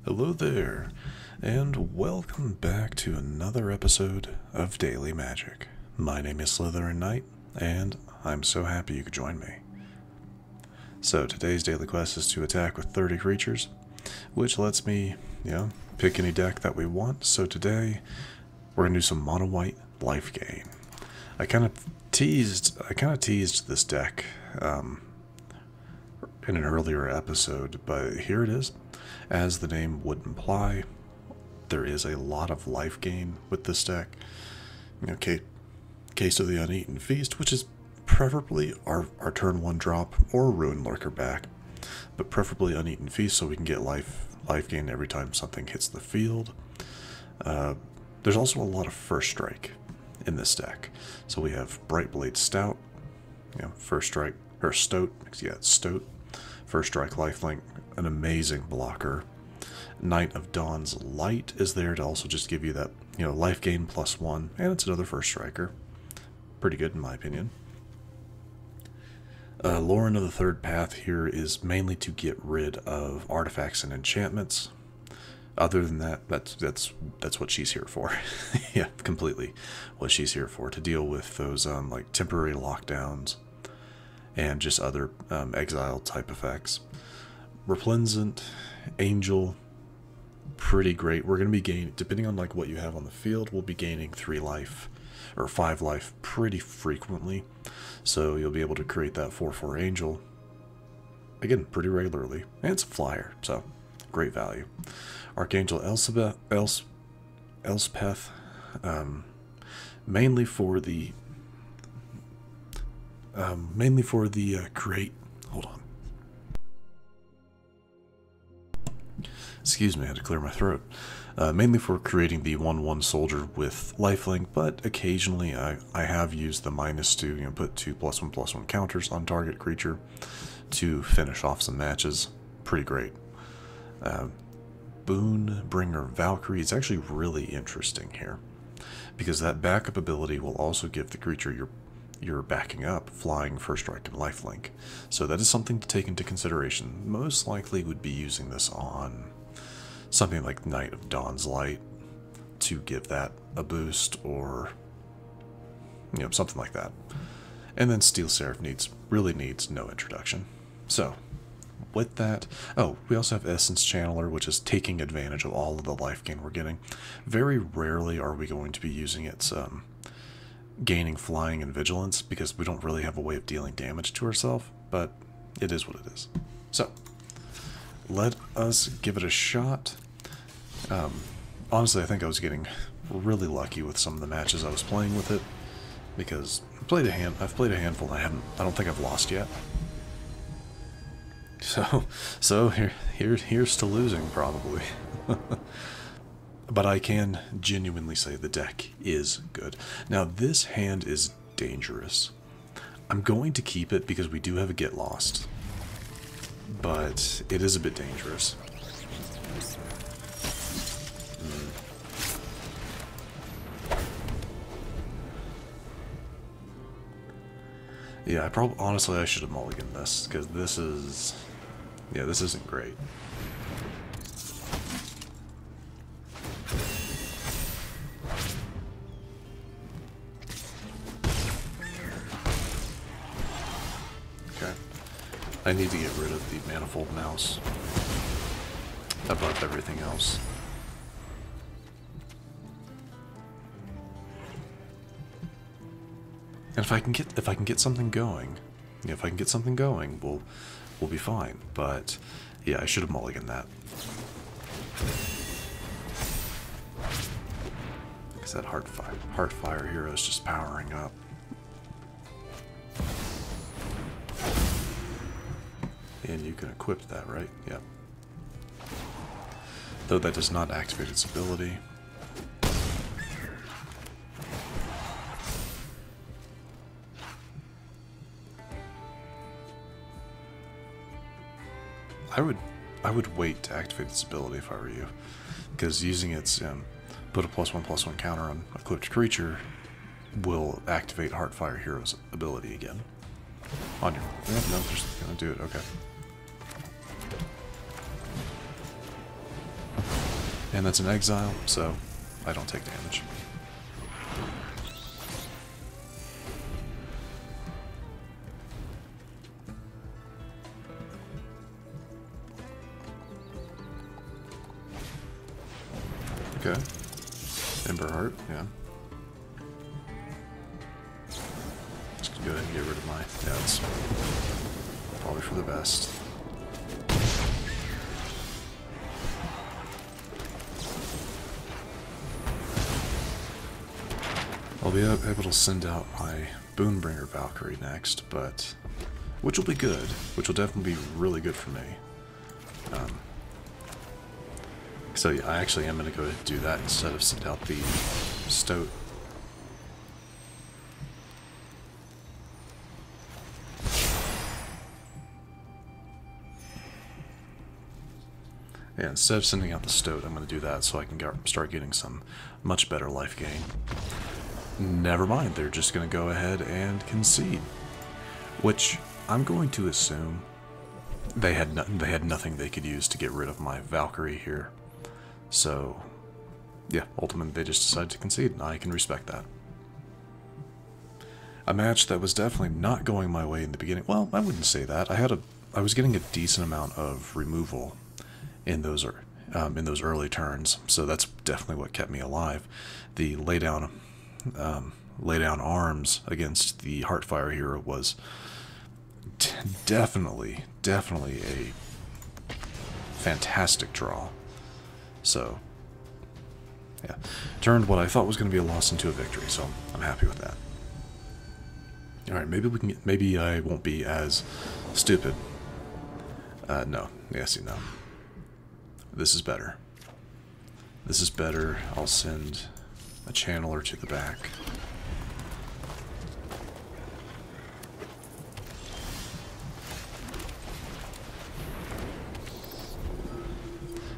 Hello there, and welcome back to another episode of Daily Magic. My name is SlytherinKnight, and I'm so happy you could join me. So today's daily quest is to attack with 30 creatures, which lets me, pick any deck that we want. So today, we're gonna do some mono white Lifegain. I kind of teased this deck in an earlier episode, but here it is. As the name would imply, there is a lot of life gain with this deck. Case of the Uneaten Feast, which is preferably our turn 1 drop, or Ruin-Lurker Bat, but preferably Uneaten Feast so we can get life gain every time something hits the field. There's also a lot of first strike in this deck. So we have Brightblade Stoat, first strike, or Stoat, Stoat, first strike lifelink, an amazing blocker. Knight of Dawn's Light is there to also just give you that, life gain +1, and it's another first striker. Pretty good in my opinion. Loran of the Third Path here is mainly to get rid of artifacts and enchantments. Other than that, that's what she's here for. Yeah, completely what she's here for, to deal with those like temporary lockdowns and just other exile type effects. Resplendent Angel, pretty great. We're going to be gaining, depending on like what you have on the field, we'll be gaining 3 life or 5 life pretty frequently. So you'll be able to create that 4/4 Angel again pretty regularly, and it's a flyer, so great value. Archangel Elspeth, mainly for the create. Hold on. Excuse me, I had to clear my throat. Mainly for creating the 1/1 soldier with lifelink, but occasionally I have used the -2, put 2 +1/+1 counters on target creature to finish off some matches. Pretty great. Boon-Bringer Valkyrie is actually really interesting here, because that backup ability will also give the creature you're backing up flying, first strike, and lifelink. So that is something to take into consideration. Most likely would be using this on something like Knight of Dawn's Light to give that a boost, or something like that. And then Steel Seraph really needs no introduction. So with that, we also have Essence Channeler, which is taking advantage of all of the life gain we're getting. Very rarely are we going to be using its gaining flying and vigilance, because we don't really have a way of dealing damage to ourselves, but it is what it is. So let us give it a shot. Honestly, I think I was getting really lucky with some of the matches I was playing with it, because I've played a handful and I don't think I've lost yet. So here's to losing, probably. But I can genuinely say the deck is good. Now, this hand is dangerous. I'm going to keep it because we do have a get lost, but it is a bit dangerous. Yeah, honestly, I should have mulliganed this, because this isn't great. Okay, I need to get rid of the Manifold Mouse above everything else. And if I can get something going, we'll be fine. But yeah, I should have mulliganed that, because that Heartfire hero is just powering up. And you can equip that, right? Yep. Though that does not activate its ability. I would wait to activate its ability if I were you, because using its put a +1/+1 counter on equipped creature will activate Heartfire Hero's ability again. On your... No, just gonna do it, okay. And that's an exile, so I don't take damage. Okay. Ember Heart, yeah. Just gonna go ahead and get rid of my... Yeah, it's probably for the best. I'll be able to send out my Boon-Bringer Valkyrie next, but... which will be good. Which will definitely be really good for me. So yeah, I actually am going to go ahead and do that instead of send out the Stoat. Yeah, instead of sending out the Stoat, I'm going to do that so I can start getting some much better life gain. Never mind, they're just going to go ahead and concede. Which, I'm going to assume they had nothing they could use to get rid of my Valkyrie here. So, yeah, ultimately they just decided to concede, and I can respect that. A match that was definitely not going my way in the beginning. Well, I wouldn't say that. I was getting a decent amount of removal in those early turns, so that's definitely what kept me alive. The lay down arms against the Heartfire hero was definitely a fantastic draw. So, yeah, turned what I thought was going to be a loss into a victory, so I'm happy with that. Alright, maybe I won't be as stupid. No. Yeah, see, no. This is better. This is better. I'll send a channeler to the back.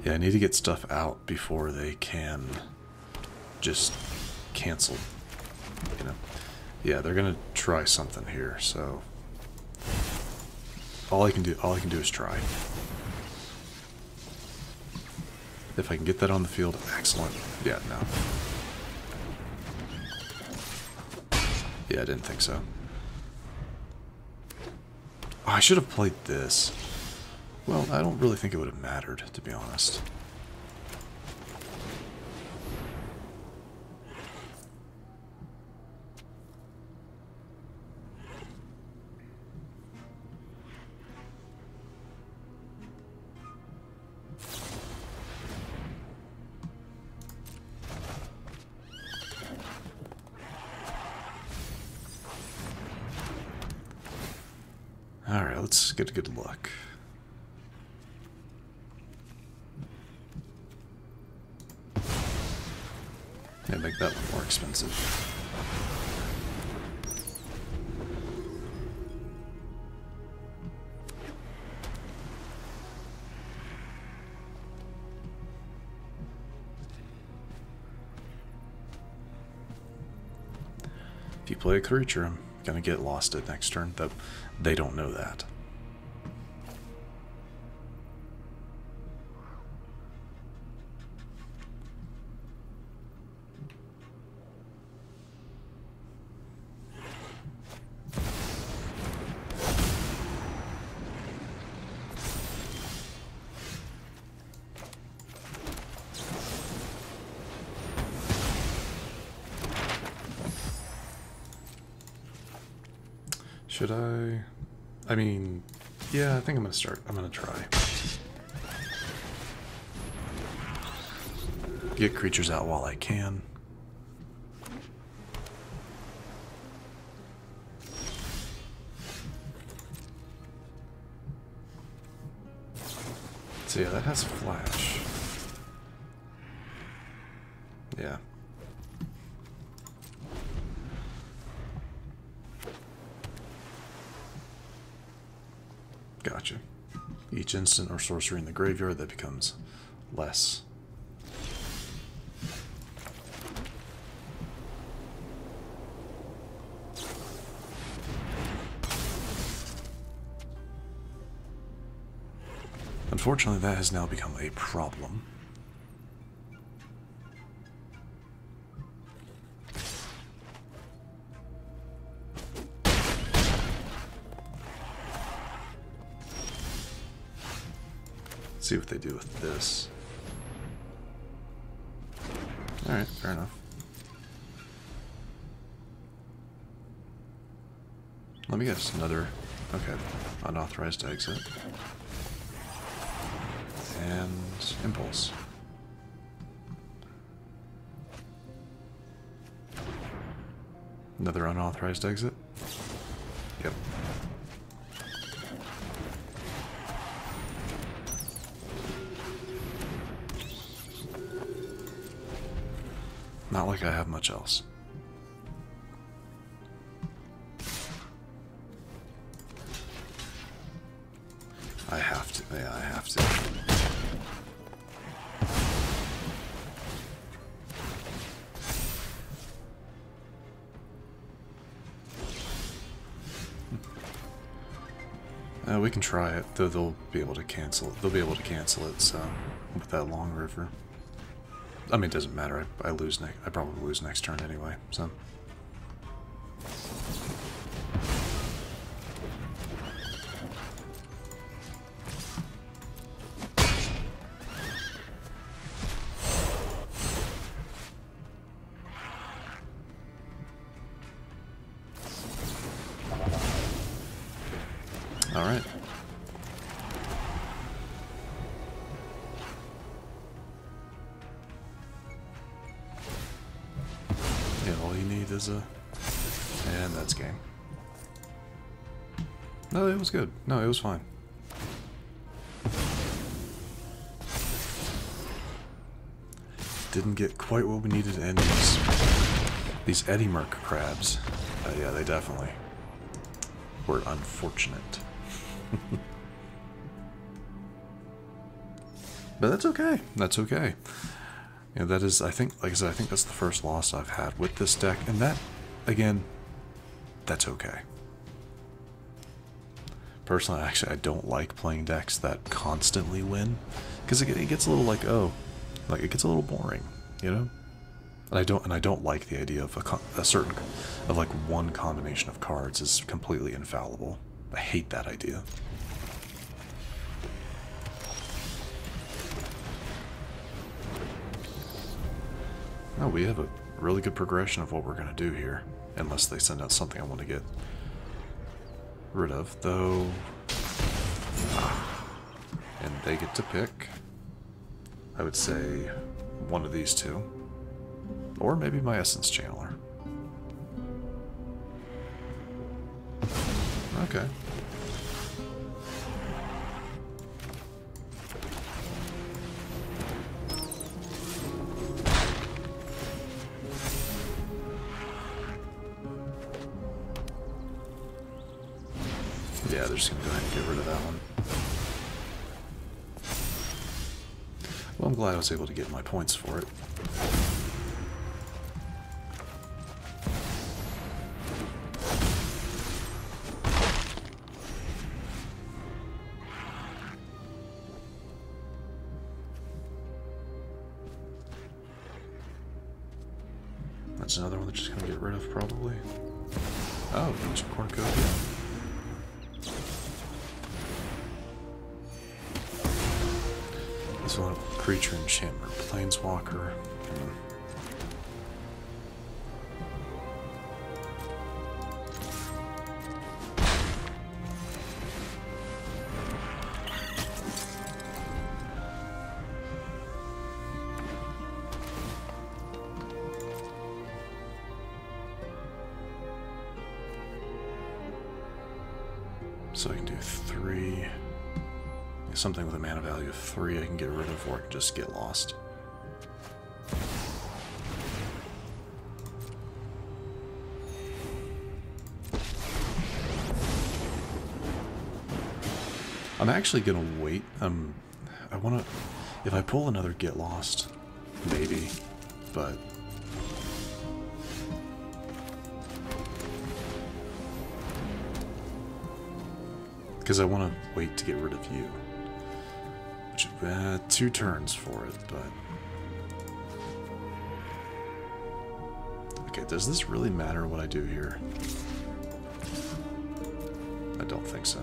Yeah, I need to get stuff out before they can just cancel, you know. Yeah, they're gonna try something here, so all I can do is try. If I can get that on the field, excellent. Yeah, no. Yeah, I didn't think so. Oh, I should have played this. Well, I don't really think it would have mattered, to be honest. Alright, let's get a good look. Yeah, make that one more expensive. If you play a creature, I'm gonna get lost at next turn. Though they don't know that. Should I? I mean, yeah, I think I'm gonna start. I'm gonna try. Get creatures out while I can. So yeah, that has flash. Yeah. Gotcha. Each instant or sorcery in the graveyard, that becomes less. Unfortunately, that has now become a problem. Let's see what they do with this. Alright, fair enough. Let me guess, another... Okay, unauthorized exit. And impulse. Another unauthorized exit? Yep. Not like I have much else. I have to. Yeah, I have to. We can try it, though they'll be able to cancel it. They'll be able to cancel it, so with that long river. I mean, it doesn't matter. I lose next. I probably lose next turn anyway. So. All right. Yeah, all you need is a... And that's game. No, it was good. No, it was fine. Didn't get quite what we needed to end these Eddymerk crabs. Yeah, they definitely were unfortunate. But that's okay. That's okay. You know, that is, I think, like I said, I think that's the first loss I've had with this deck, and that, again, that's okay. Personally, actually, I don't like playing decks that constantly win, because it gets a little like, oh, like it gets a little boring, you know. And I don't like the idea of like one combination of cards is completely infallible. I hate that idea. Oh, we have a really good progression of what we're going to do here. Unless they send out something I want to get rid of, though. And they get to pick, I would say, one of these two. Or maybe my Essence Channeler. Okay. Yeah, they're just going to go ahead and get rid of that one. Well, I'm glad I was able to get my points for it. That's another one that's just going to get rid of, probably. Oh, ancient cornucopia. This one, creature enchantment, planeswalker. So I can do 3. Something with a mana value of 3 I can get rid of, or I can just get lost. I'm actually gonna wait. I wanna, if I pull another get lost, maybe, but because I want to wait to get rid of you. Which, 2 turns for it, but... Okay, does this really matter what I do here? I don't think so.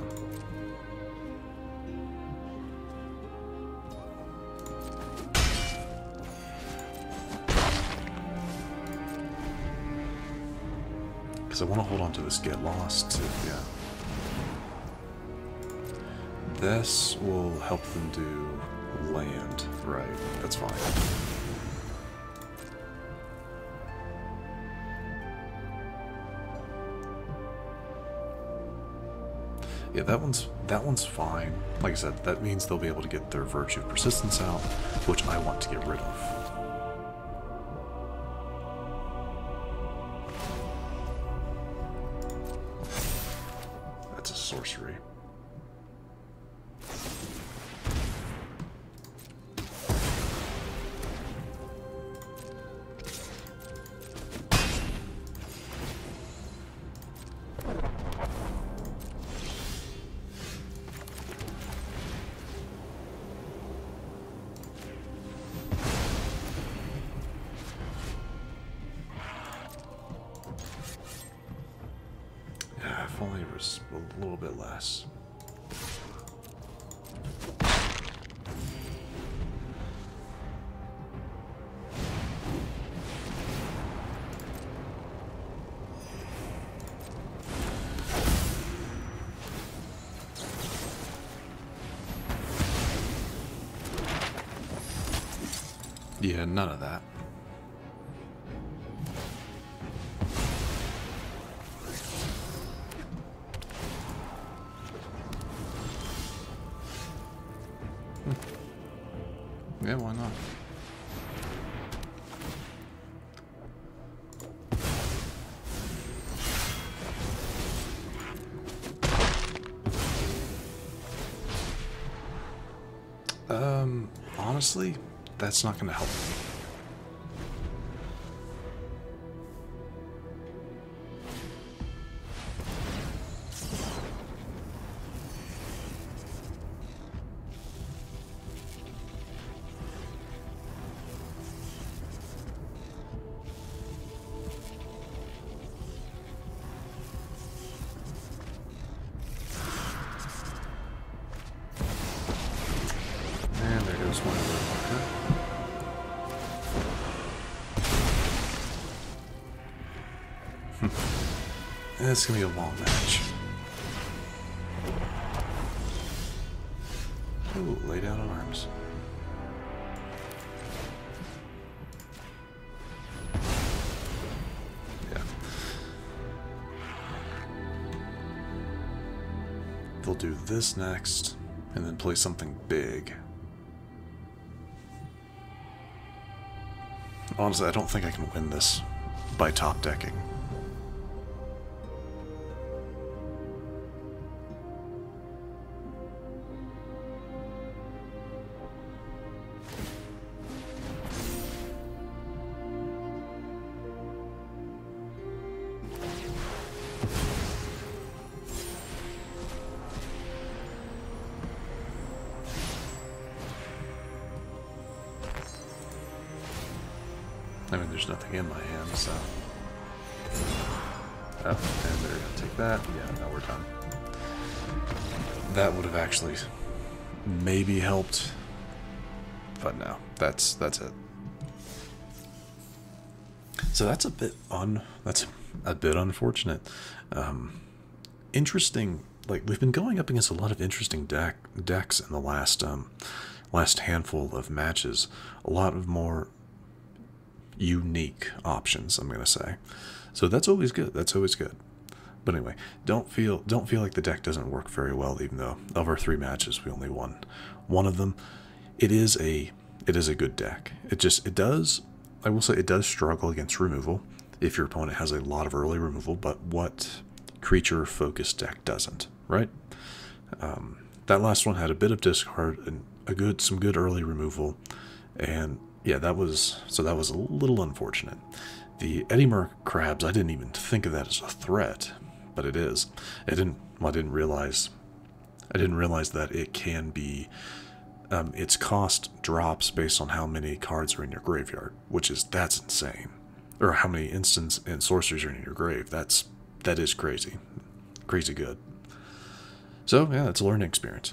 Because I want to hold on to this Get Lost too, yeah. This will help them do land, right? That's fine. Yeah, that one's fine. Like I said, that means they'll be able to get their Virtue of Persistence out, which I want to get rid of. That's a sorcery. If only it was a little bit less. Yeah, none of that. Yeah, why not? Honestly, that's not going to help me. And there goes my Ruin-Lurker. It's gonna be a long match. Ooh, lay down on arms. Yeah. They'll do this next, and then play something big. Honestly, I don't think I can win this by top decking. I mean, there's nothing in my hand, so... Oh, and they're gonna take that. Yeah, now we're done. That would have actually maybe helped, but no, that's it. So that's a bit unfortunate. Interesting. Like, we've been going up against a lot of interesting decks in the last handful of matches. A lot of more unique options, I'm gonna say. So that's always good. That's always good. But anyway, don't feel like the deck doesn't work very well, even though of our 3 matches we only won one of them. It is a good deck. I will say it does struggle against removal if your opponent has a lot of early removal, but what creature focused deck doesn't, right? That last one had a bit of discard and some good early removal, and yeah, that was a little unfortunate. The Eddymer crabs, I didn't even think of that as a threat, but it is. I didn't realize that it can be. Its cost drops based on how many cards are in your graveyard, that's insane. Or how many instants and sorceries are in your grave. That is crazy, crazy good. So yeah, it's a learning experience.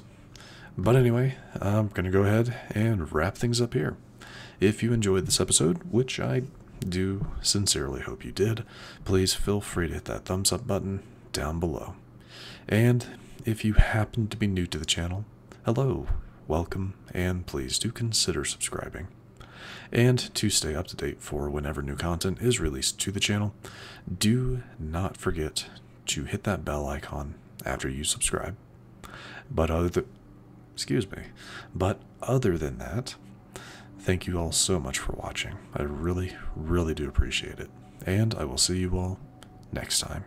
But anyway, I'm gonna go ahead and wrap things up here. If you enjoyed this episode, which I do sincerely hope you did, please feel free to hit that thumbs up button down below. And if you happen to be new to the channel, hello, welcome, and please do consider subscribing. And to stay up to date for whenever new content is released to the channel, do not forget to hit that bell icon after you subscribe. But other than that, thank you all so much for watching. I really, really do appreciate it. And I will see you all next time.